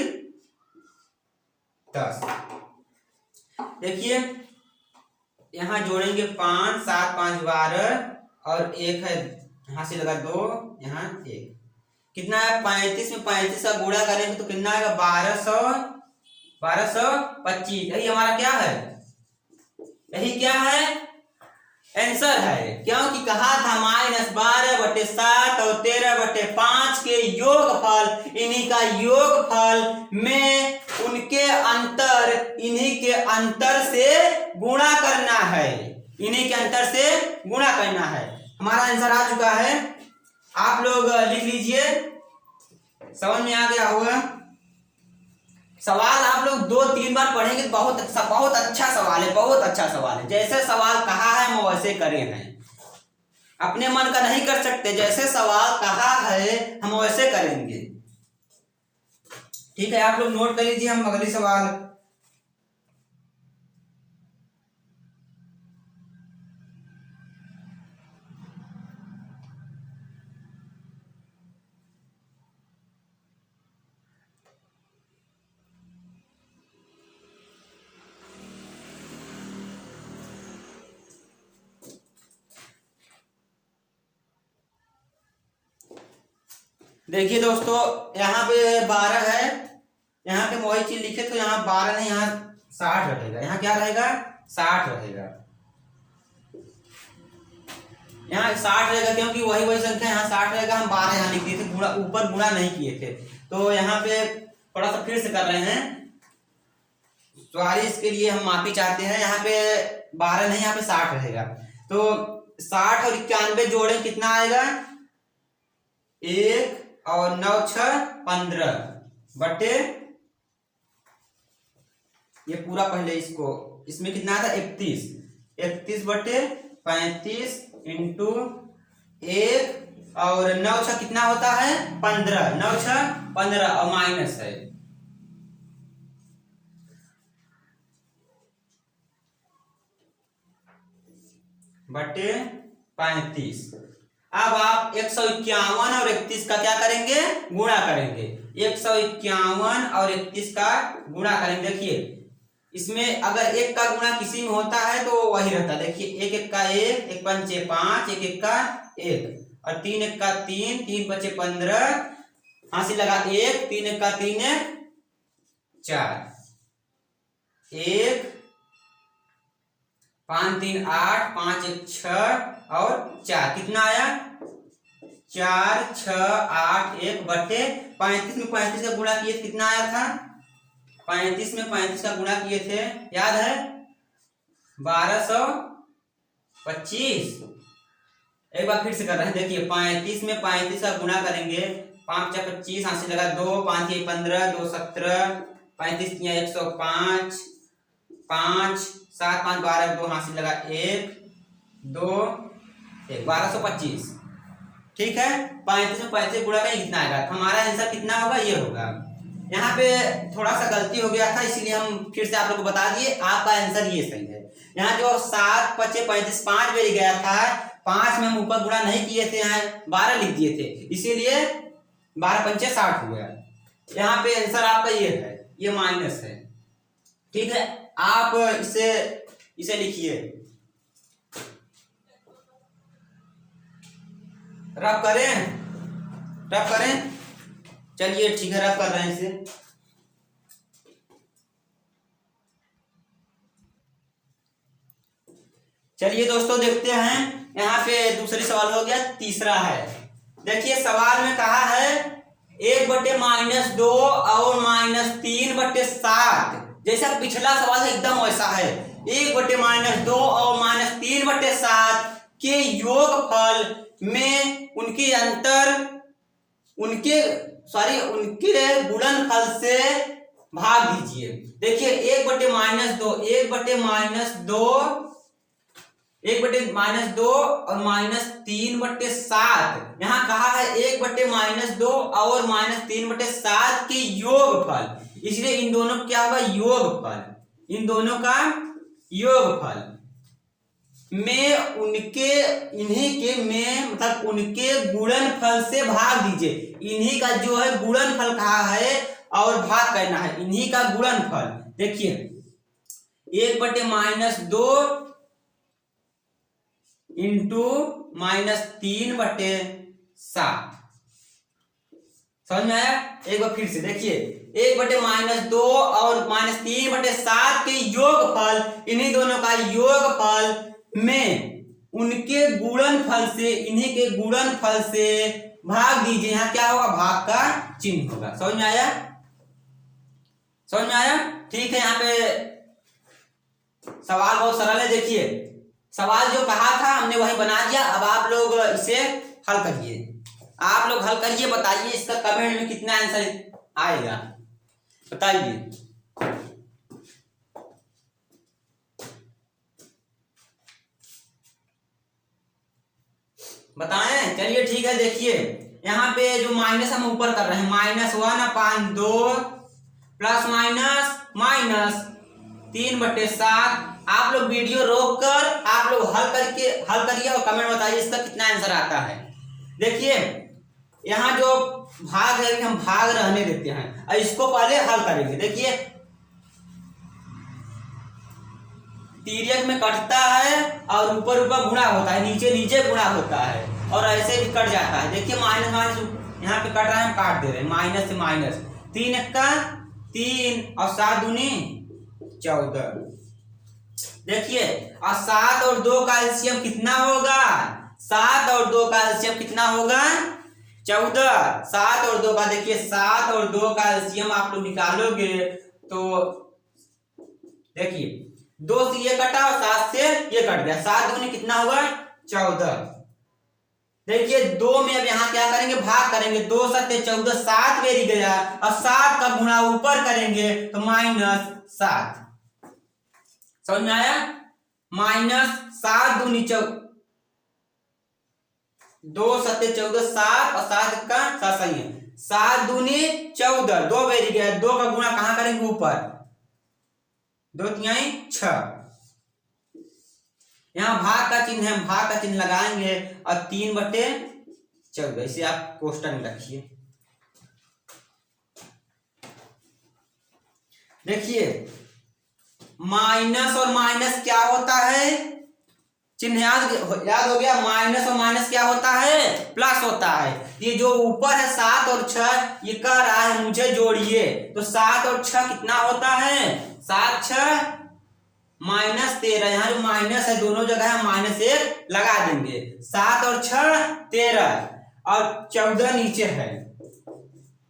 10। देखिए यहाँ जोड़ेंगे 5 7 5 12, और 1 है हासिल लगा 2, यहाँ 1, कितना है? 35 में 35 का गुणा करेंगे तो कितना आएगा? 1225। यही हमारा क्या है, यही क्या है, आंसर है। क्योंकि कहा था -12/7 और 13/5 के योगफल, इन्हीं का योगफल में उनके अंतर, इन्हीं के अंतर से गुणा करना है, इन्हीं के अंतर से गुणा करना है। हमारा आंसर आ चुका है, आप लोग लिख लीजिए। समझ में आ गया होगा। सवाल आप लोग 2-3 बार पढ़ेंगे तो बहुत अच्छा सवाल है, बहुत अच्छा सवाल है। जैसे सवाल कहा है हम वैसे करे हैं, अपने मन का नहीं कर सकते। जैसे सवाल कहा है हम वैसे करेंगे। ठीक है, आप लोग नोट कर लीजिए, हम अगली सवाल। देखिए दोस्तों, यहाँ पे 12 है, यहाँ पे वही चीज लिखे तो यहाँ 12 नहीं, यहाँ 60 रहेगा। यहाँ क्या रहेगा, 60 रहेगा। यहाँ 60 रहेगा क्योंकि वही संख्या यहाँ 60 रहेगा। हम 12 यहाँ लिख दिए थे, गुणा ऊपर गुणा नहीं किए थे। तो यहाँ पे थोड़ा सा फिर से कर रहे हैं, सॉरी, इसके लिए हम माफी चाहते हैं। यहाँ पे 12 नहीं, यहाँ पे 60 रहेगा। तो 60 और 91 जोड़े कितना आएगा? 1 और 9 6 15 बटे, ये पूरा पहले इसको, इसमें कितना आता? 31, 31/35 इंटू 1 और 9 6 कितना होता है? 15, 9 6 15, और माइनस है बटे 35। अब आप 151 और 31 का क्या करेंगे, गुणा करेंगे। 151 और 31 का गुणा करेंगे। देखिए इसमें अगर एक का गुणा किसी में होता है तो वही रहता है। देखिए एक एक का एक, एक पंचे 5, एक एक का एक, और 3 एक का 3, 3 पंचे 15, हासिल लगा 1, 3 एक का 3 है 4, 1 5 3 8, 5 1 6 और 4, कितना आया 4 6 8 1 बटे 35 में 35 का गुणा किए थे, कितना आया था 35 में 35 का गुणा किए थे, याद है 1225। एक बार फिर से कर रहे हैं। देखिए 35 में 35 का गुणा करेंगे, 5 4 25, हाथ से लगा 2, 5 1 15, 2 17, 35 105, 5 7 5 12, 2 हाथ से लगा 1 2 1, 1225। ठीक है, 35 में 35 गुणा करेंगे कितना आएगा, हमारा आंसर कितना होगा, ये होगा। यहाँ पे थोड़ा सा गलती हो गया था, इसलिए हम फिर से आप लोगों को बता दिए, आपका आंसर ये सही है। यहाँ जो 7 5 35 5 बेरी गया था, 5 में हम ऊपर गुणा नहीं किए थे, यहाँ 12 लिख दिए थे, इसीलिए 12 पंचे 60 हो गया। यहाँ पे आंसर आपका ये है, ये माइनस है। ठीक है, आप इसे लिखिए, रब करें। चलिए ठीक है, रब कर रहे हैं इसे। चलिए दोस्तों देखते हैं, यहाँ पे दूसरी सवाल हो गया, तीसरा है। देखिए सवाल में कहा है 1/-2 और -3/7, जैसा पिछला सवाल है एकदम वैसा है। 1/-2 और -3/7 के योगफल में उनके गुणनफल से भाग दीजिए। देखिए 1/-2 और -3/7, यहाँ कहा है 1/-2 और -3/7 के योगफल, इसलिए इन दोनों क्या होगा, योगफल, इन दोनों का योगफल में उनके गुणनफल से भाग दीजिए। इन्हीं का जो है गुणनफल कहा है और भाग करना है इन्हीं का गुणनफल। देखिए 1/-2 इंटू -3/7, समझ में आया। एक बार फिर से देखिए 1/-2 और -3/7 के योगफल, इन्हीं दोनों का योगफल में उनके गुणनफल से, इन्हीं के गुणनफल से भाग दीजिए। यहाँ क्या होगा, भाग का चिन्ह होगा। समझ में आया, ठीक है। यहाँ पे सवाल बहुत सरल है। देखिए सवाल जो कहा था हमने वही बना दिया। अब आप लोग इसे हल करिए, बताइए इसका कमेंट में कितना आंसर आएगा, बताइए। बताएं, चलिए ठीक है। देखिए यहाँ पे जो माइनस हम ऊपर कर रहे हैं, -1/2 ± -3/7। आप लोग वीडियो रोक कर आप लोग हल करिए और कमेंट बताइए इसका कितना आंसर आता है। देखिए यहाँ जो भाग है हम भाग रहने देते हैं और इसको पहले हल करेंगे। देखिए तिर्यक में कटता है और ऊपर गुणा होता है, नीचे गुणा होता है और ऐसे भी कट जाता है। देखिए माइनस यहाँ पे कट रहा है, हम काट दे रहे हैं, माइनस से माइनस, 3 1 का 3 और 7 दूनी 14। देखिए और 7 और 2 का एलसीएम कितना होगा, 7 और 2 का एलसीएम कितना होगा, 14। 7 और 2 का, देखिए 7 और 2 का एलसीएम आप लोग निकालोगे तो देखिए 2 से ये कटा और 7 से ये कट गया, 7 दूनी कितना होगा, 14। देखिए 2 में अब यहाँ क्या करेंगे, भाग करेंगे, 2 7 14, 7 बेरी गया और 7 का गुणा ऊपर करेंगे तो -7। समझ में आया, -7 दूनी 2 7 14, 7 और 7 का 7 सही है, 7 दूनी 14, 2 बेरी गया, 2 का गुणा कहां करेंगे, ऊपर, 2 3 6। यहाँ भाग का चिन्ह है, भाग का चिन्ह लगाएंगे और 3/14 इसे आप क्वेश्चन में रखिए। देखिए माइनस और माइनस क्या होता है, चिन्ह याद हो गया। माइनस और माइनस क्या होता है, प्लस होता है। ये जो ऊपर है 7 और 6 ये कह रहा है मुझे जोड़िए, तो 7 और 6 कितना होता है, 7 6 -13। यहाँ जो माइनस है दोनों जगह है -1 लगा देंगे। 7 और 6 13 और 14 नीचे है।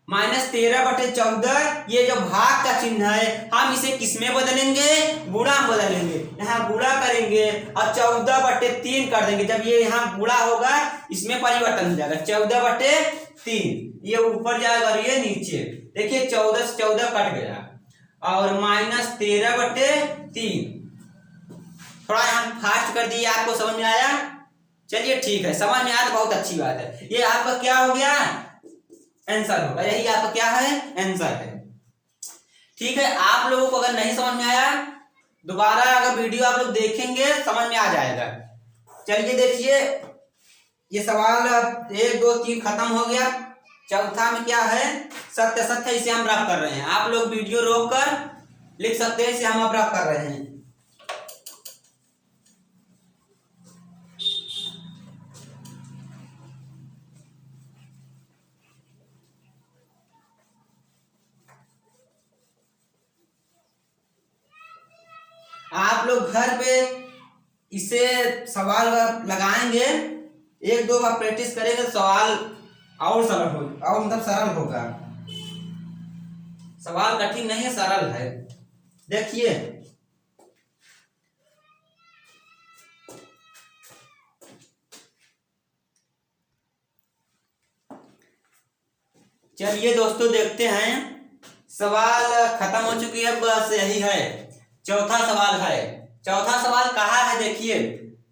-13/14 ये जो भाग का चिन्ह है हम इसे किसमें बदलेंगे, गुणा में बदलेंगे। यहाँ गुणा करेंगे और 14/3 कर देंगे। जब ये यहाँ गुणा होगा इसमें परिवर्तन हो जाएगा, 14/3 ये ऊपर जाएगा और ये नीचे। देखिए 14 से 14 कट गया और -13/3। थोड़ा हम फास्ट कर दिए, आपको समझ में आया? चलिए ठीक है, समझ में आया तो बहुत अच्छी बात है। ये आपका क्या हो गया, आंसर होगा। यही आपका क्या है, आंसर है। ठीक है, आप लोगों को अगर नहीं समझ में आया दोबारा अगर वीडियो आप लोग देखेंगे समझ में आ जाएगा। चलिए देखिए ये सवाल 1 2 3 खत्म हो गया। चौथा में क्या है, सत्य सत्य, इसे हम रफ कर रहे हैं। आप लोग वीडियो रोक कर लिख सकते हैं, इसे हम अब रफ कर रहे हैं। आप लोग घर पे इसे सवाल लगाएंगे, 1 2 बार प्रैक्टिस करेंगे तो सवाल और सरल हो, और मतलब सरल होगा। सवाल कठिन नहीं है, सरल है। देखिए चलिए दोस्तों देखते हैं, सवाल खत्म हो चुकी है, बस यही है। चौथा सवाल है। चौथा सवाल कहा है, देखिए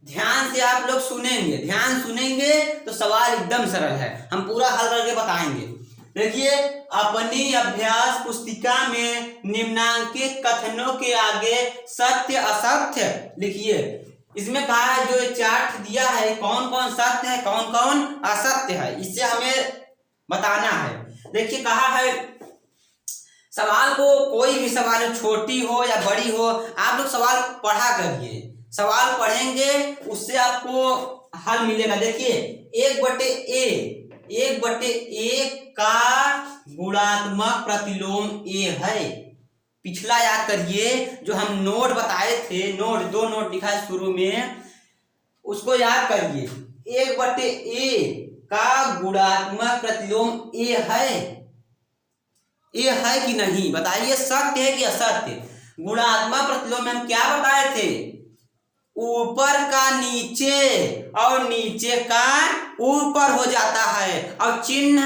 ध्यान से आप लोग सुनेंगे, ध्यान सुनेंगे तो सवाल एकदम सरल है, हम पूरा हल करके बताएंगे। देखिए अपनी अभ्यास पुस्तिका में निम्नांकित कथनों के आगे सत्य असत्य लिखिए। इसमें कहा है जो चार्ट दिया है कौन कौन सत्य है कौन कौन असत्य है, इससे हमें बताना है। देखिए कहा है सवाल को, कोई भी सवाल छोटी हो या बड़ी हो, आप लोग सवाल पढ़ा करिए। सवाल पढ़ेंगे उससे आपको हल मिलेगा। देखिए 1/a का गुणात्मक प्रतिलोम a है। पिछला याद करिए जो हम नोट बताए थे, नोट 2 नोट लिखा है शुरू में, उसको याद करिए। 1/a का गुणात्मक प्रतिलोम a है। ये है कि नहीं बताइए, सत्य है कि असत्य? गुणात्मक प्रतिलोम में हम क्या बताए थे, ऊपर का नीचे और नीचे का ऊपर हो जाता है और चिन्ह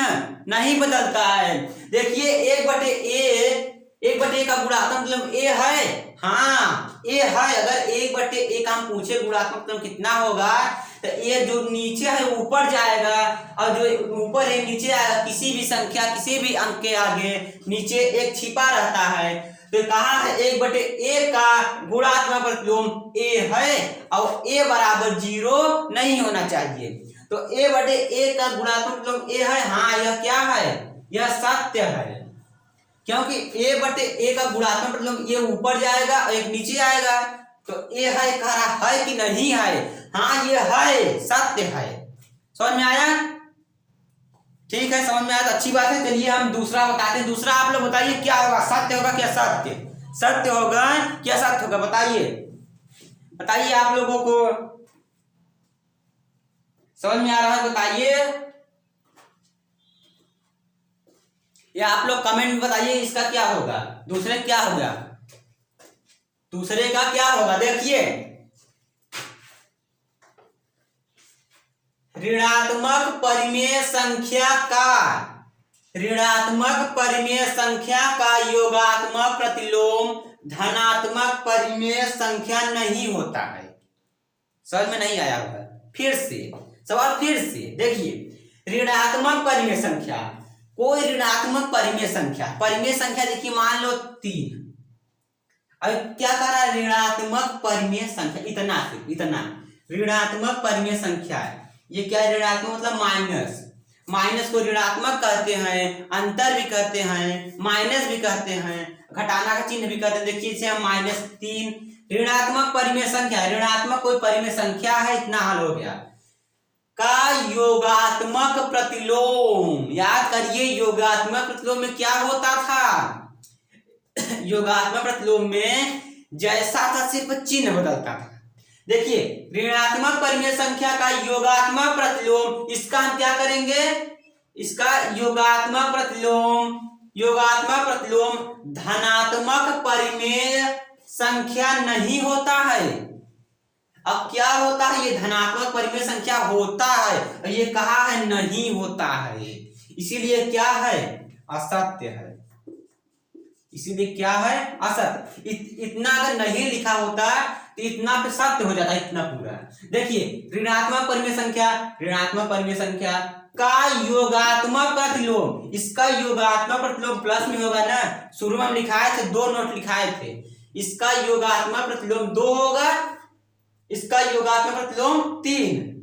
नहीं बदलता है। देखिए 1/a का गुणात्मक प्रतिलोम a है, हाँ a है। अगर 1/a का हम पूछे गुणात्मक प्रतिलोम कितना होगा तो ये जो नीचे है ऊपर जाएगा और जो ऊपर है नीचे आएगा। किसी भी संख्या किसी भी अंक के आगे नीचे एक छिपा रहता है। तो कहा है 1/a का गुणात्मक प्रतिलोम a है और a = 0 नहीं होना चाहिए। तो 1/a का गुणात्मक प्रतिलोम a है, हाँ यह क्या है, यह सत्य है। क्योंकि 1/a का गुणात्मक प्रतिलोम ये ऊपर जाएगा और एक नीचे आएगा। तो a है, कह रहा है कि नहीं है, हाँ ये है, सत्य है। समझ में आया? ठीक है, समझ में आया तो अच्छी बात है। चलिए हम दूसरा बताते हैं। दूसरा आप लोग बताइए क्या होगा, सत्य होगा क्या असत्य? सत्य होगा क्या असत्य होगा, बताइए बताइए। आप लोगों को समझ में आ रहा है बताइए, या आप लोग कमेंट में बताइए इसका क्या होगा, दूसरे क्या होगा, दूसरे का क्या होगा। देखिए ऋणात्मक परिमेय संख्या का योगात्मक प्रतिलोम धनात्मक परिमेय संख्या नहीं होता है। समझ में नहीं आया होगा, फिर से सवाल फिर से देखिए। ऋणात्मक परिमेय संख्या, कोई ऋणात्मक परिमेय संख्या देखिए मान लो 3, अब क्या कर रहा है, ऋणात्मक परिमेय संख्या, इतना सिर्फ इतना ऋणात्मक परिमेय संख्या है। ये क्या है, ऋणात्मक मतलब माइनस, माइनस को ऋणात्मक कहते हैं, अंतर भी कहते हैं, माइनस भी कहते हैं, घटाना का चिन्ह भी कहते हैं। देखिए इसे हम -3 ऋणात्मक परिमेय संख्या है, ऋणात्मक कोई परिमेय संख्या है, इतना हल हो गया। का योगात्मक प्रतिलोम, याद करिए योगात्मक प्रतिलोम में क्या होता था, योगात्मक प्रतिलोम में जैसा था सिर्फ चिन्ह बदलता था। देखिए ऋणात्मक परिमेय संख्या का योगात्मक प्रतिलोम, इसका हम क्या करेंगे, इसका योगात्मक प्रतिलोम, योगात्मक प्रतिलोम धनात्मक परिमेय संख्या नहीं होता है। अब क्या होता है, ये धनात्मक परिमेय संख्या होता है, और ये कहा है नहीं होता है, इसीलिए क्या है, असत्य है। इसीलिए क्या है, असत्य। इतना अगर नहीं लिखा होता तो इतना पे सत्य हो जाता है, इतना पूरा। देखिए ऋणात्मक परिमेय संख्या, ऋणात्मक परिमेय संख्या का योगात्मक प्रतिलोम, इसका योगात्मक प्रतिलोम प्लस में होगा ना, शुरू में हम लिखाए थे 2 नोट लिखाए थे, इसका योगात्मक प्रतिलोम 2 होगा, इसका योगात्मक प्रतिलोम 3।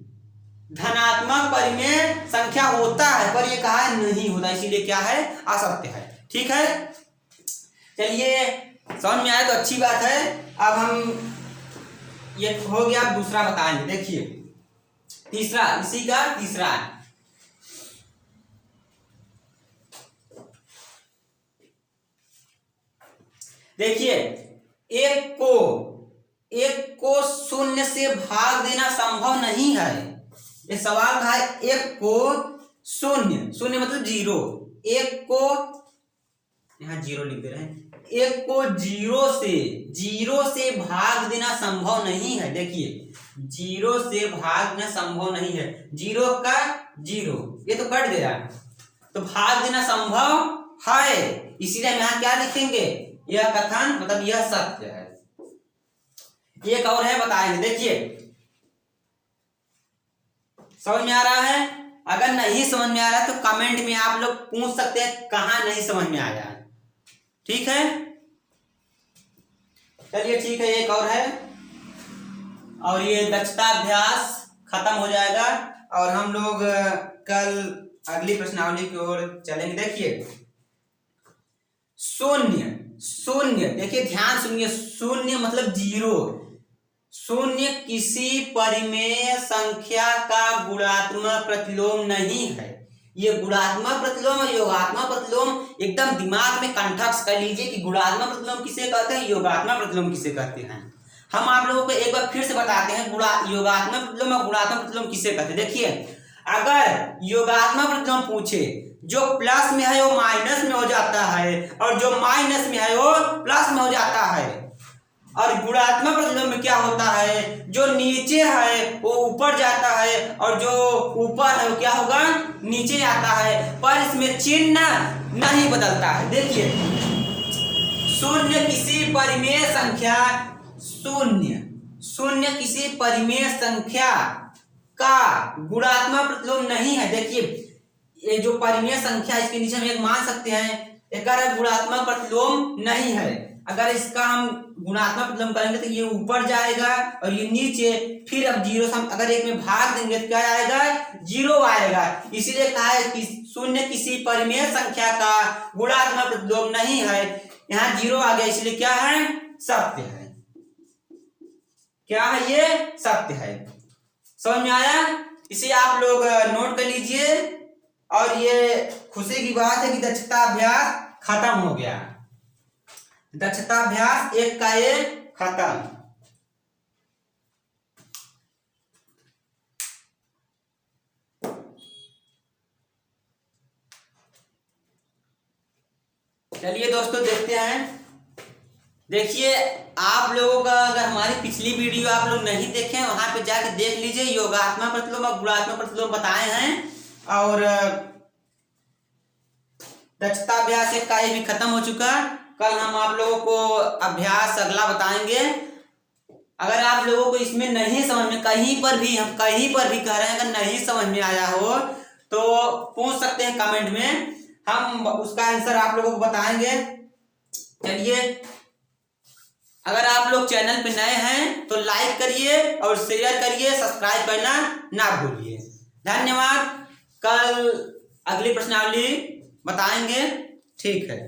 धनात्मक परिमेय संख्या होता है, पर ये कहा है नहीं होता, इसीलिए क्या है, असत्य है। ठीक है, चलिए समझ में आया तो अच्छी बात है। अब हम ये हो गया, अब दूसरा बताएंगे। देखिए तीसरा, इसी का तीसरा है। देखिए एक को 0 से भाग देना संभव नहीं है। ये सवाल का है, एक को 0 मतलब 0, एक को यहाँ 0 लिख दे रहे हैं, एक को 0 से भाग देना संभव नहीं है। देखिए 0 से भाग देना संभव नहीं है, 0 का 0 ये तो कट गया, तो भाग देना संभव है, इसीलिए हम यहाँ क्या लिखेंगे, यह कथन मतलब यह सत्य है। एक और है, बताएंगे। देखिए समझ में आ रहा है, अगर नहीं समझ में आ रहा है तो कमेंट में आप लोग पूछ सकते हैं कहाँ नहीं समझ में आया। ठीक है, चलिए ठीक है, एक और है, और ये दक्षता अभ्यास खत्म हो जाएगा और हम लोग कल अगली प्रश्नावली की ओर चलेंगे। देखिए शून्य, देखिए ध्यान सुनिए, 0 मतलब 0, 0 किसी परिमेय संख्या का गुणात्मक प्रतिलोम नहीं है। ये गुणात्मक प्रतिलोम और योगात्मक प्रतिलोम एकदम दिमाग में कंठस्थ कर लीजिए कि गुणात्मक प्रतिलोम किसे कहते हैं, योगात्मक प्रतिलोम किसे कहते हैं। हम आप लोगों को एक बार फिर से बताते हैं योगात्मक प्रतिलोम और गुणात्मक प्रतिलोम किसे कहते हैं। देखिए अगर योगात्मक प्रतिलोम पूछे, जो प्लस में है वो माइनस में हो जाता है, और जो माइनस में है वो प्लस में हो जाता है। और गुणात्मक प्रतिलोम में क्या होता है, जो नीचे है वो ऊपर जाता है, और जो ऊपर है वो क्या होगा, नीचे आता है, पर इसमें चिन्ह नहीं बदलता है। देखिए 0 किसी परिमेय संख्या, 0 किसी परिमेय संख्या का गुणात्मक प्रतिलोम नहीं है। देखिए ये जो परिमेय संख्या, इसके नीचे हम एक मान सकते हैं, अगर गुणात्मक प्रतिलोम नहीं है, अगर इसका हम गुणात्मक प्रतिलोम करेंगे तो ये ऊपर जाएगा और ये नीचे, फिर अब 0 से हम अगर एक में भाग देंगे तो क्या आएगा, 0 आएगा। इसीलिए कहा है कि 0 किसी परिमेय संख्या का गुणात्मक प्रतिलोम नहीं है। यहाँ 0 आ गया, इसलिए क्या है, सत्य है। क्या है, ये सत्य है। समझ में आया, इसे आप लोग नोट कर लीजिए। और ये खुशी की बात है कि दक्षता अभ्यास खत्म हो गया, दक्षता अभ्यास 1 का 1 खत्म। चलिए दोस्तों देखते हैं। देखिए आप लोगों का अगर हमारी पिछली वीडियो आप लोग नहीं देखे हैं, वहां पे जाके देख लीजिए, योगात्मक प्रतिलोम और गुणात्मक प्रतिलोम बताए हैं, और दक्षता अभ्यास 1 का 1 भी खत्म हो चुका। कल हम आप लोगों को अभ्यास अगला बताएंगे। अगर आप लोगों को इसमें नहीं समझ में, कहीं पर भी हम कहीं पर भी कह रहे हैं अगर नहीं समझ में आया हो तो पूछ सकते हैं कमेंट में, हम उसका आंसर आप लोगों को बताएंगे। चलिए अगर आप लोग चैनल पे नए हैं तो लाइक करिए और शेयर करिए, सब्सक्राइब करना ना भूलिए। धन्यवाद। कल अगली प्रश्नावली बताएंगे। ठीक है।